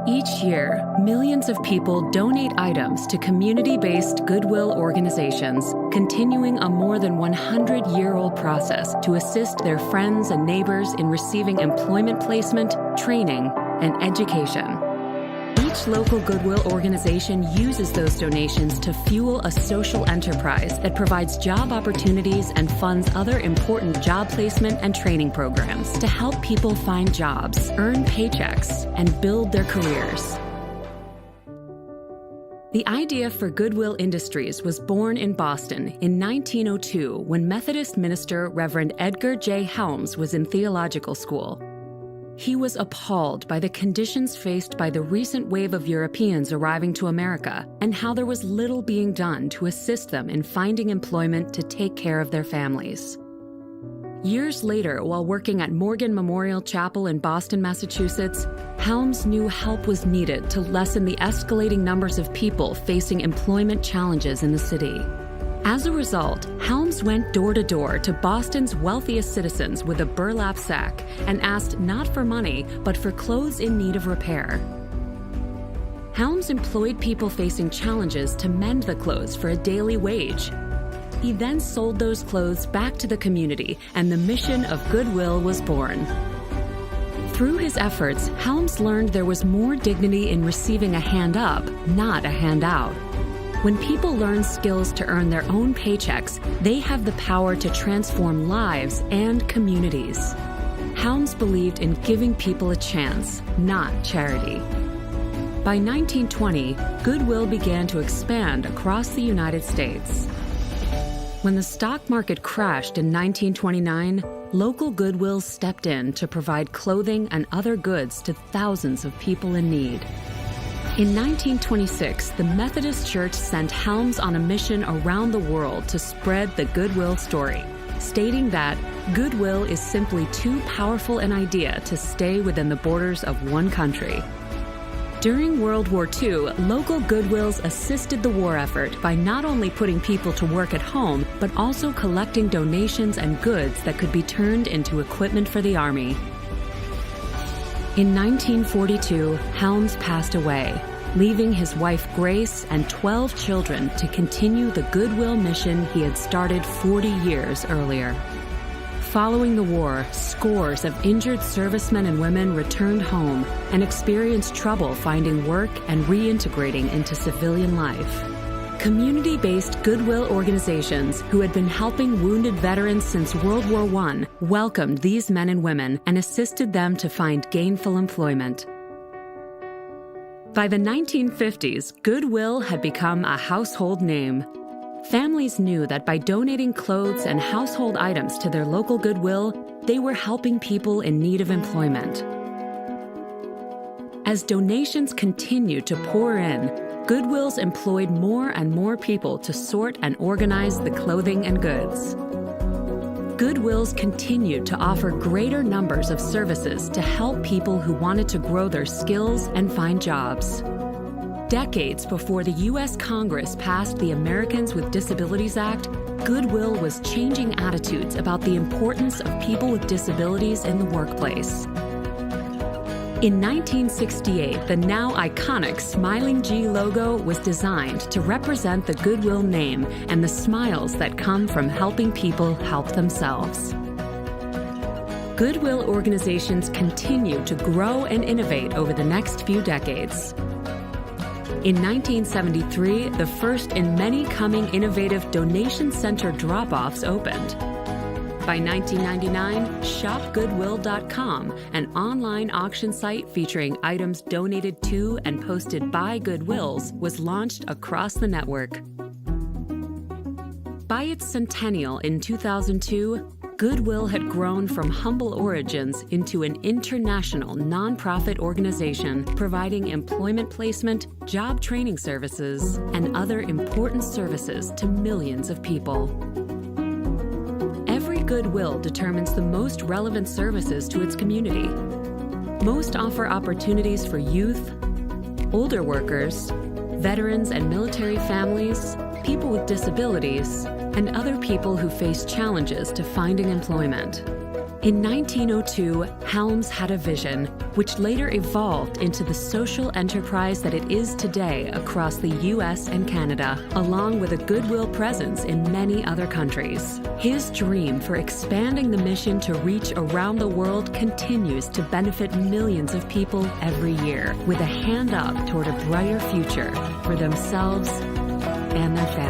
Each year, millions of people donate items to community-based Goodwill organizations, continuing a more than 100-year-old process to assist their friends and neighbors in receiving employment placement, training, and education. Each local Goodwill organization uses those donations to fuel a social enterprise that provides job opportunities and funds other important job placement and training programs to help people find jobs, earn paychecks, and build their careers. The idea for Goodwill Industries was born in Boston in 1902 when Methodist minister Reverend Edgar J. Helms was in theological school. He was appalled by the conditions faced by the recent wave of Europeans arriving to America and how there was little being done to assist them in finding employment to take care of their families. Years later, while working at Morgan Memorial Chapel in Boston, Massachusetts, Helms knew help was needed to lessen the escalating numbers of people facing employment challenges in the city. As a result, Helms went door to door to Boston's wealthiest citizens with a burlap sack and asked not for money, but for clothes in need of repair. Helms employed people facing challenges to mend the clothes for a daily wage. He then sold those clothes back to the community, and the mission of Goodwill was born. Through his efforts, Helms learned there was more dignity in receiving a hand up, not a handout. When people learn skills to earn their own paychecks, they have the power to transform lives and communities. Helms believed in giving people a chance, not charity. By 1920, Goodwill began to expand across the United States. When the stock market crashed in 1929, local Goodwills stepped in to provide clothing and other goods to thousands of people in need. In 1926, the Methodist Church sent Helms on a mission around the world to spread the Goodwill story, stating that Goodwill is simply too powerful an idea to stay within the borders of one country. During World War II, local Goodwills assisted the war effort by not only putting people to work at home, but also collecting donations and goods that could be turned into equipment for the Army. In 1942, Helms passed away, leaving his wife Grace and 12 children to continue the Goodwill mission he had started 40 years earlier. Following the war, scores of injured servicemen and women returned home and experienced trouble finding work and reintegrating into civilian life. Community-based Goodwill organizations who had been helping wounded veterans since World War I welcomed these men and women and assisted them to find gainful employment. By the 1950s, Goodwill had become a household name. Families knew that by donating clothes and household items to their local Goodwill, they were helping people in need of employment. As donations continued to pour in, Goodwills employed more and more people to sort and organize the clothing and goods. Goodwills continued to offer greater numbers of services to help people who wanted to grow their skills and find jobs. Decades before the U.S. Congress passed the Americans with Disabilities Act, Goodwill was changing attitudes about the importance of people with disabilities in the workplace. In 1968, the now iconic Smiling G logo was designed to represent the Goodwill name and the smiles that come from helping people help themselves. Goodwill organizations continue to grow and innovate over the next few decades. In 1973, the first in many coming innovative donation center drop-offs opened. By 1999, ShopGoodwill.com, an online auction site featuring items donated to and posted by Goodwills, was launched across the network. By its centennial in 2002, Goodwill had grown from humble origins into an international nonprofit organization providing employment placement, job training services, and other important services to millions of people. Every Goodwill determines the most relevant services to its community. Most offer opportunities for youth, older workers, veterans and military families, people with disabilities, and other people who face challenges to finding employment. In 1902, Helms had a vision, which later evolved into the social enterprise that it is today across the U.S. and Canada, along with a goodwill presence in many other countries. His dream for expanding the mission to reach around the world continues to benefit millions of people every year, with a hand up toward a brighter future for themselves and their families.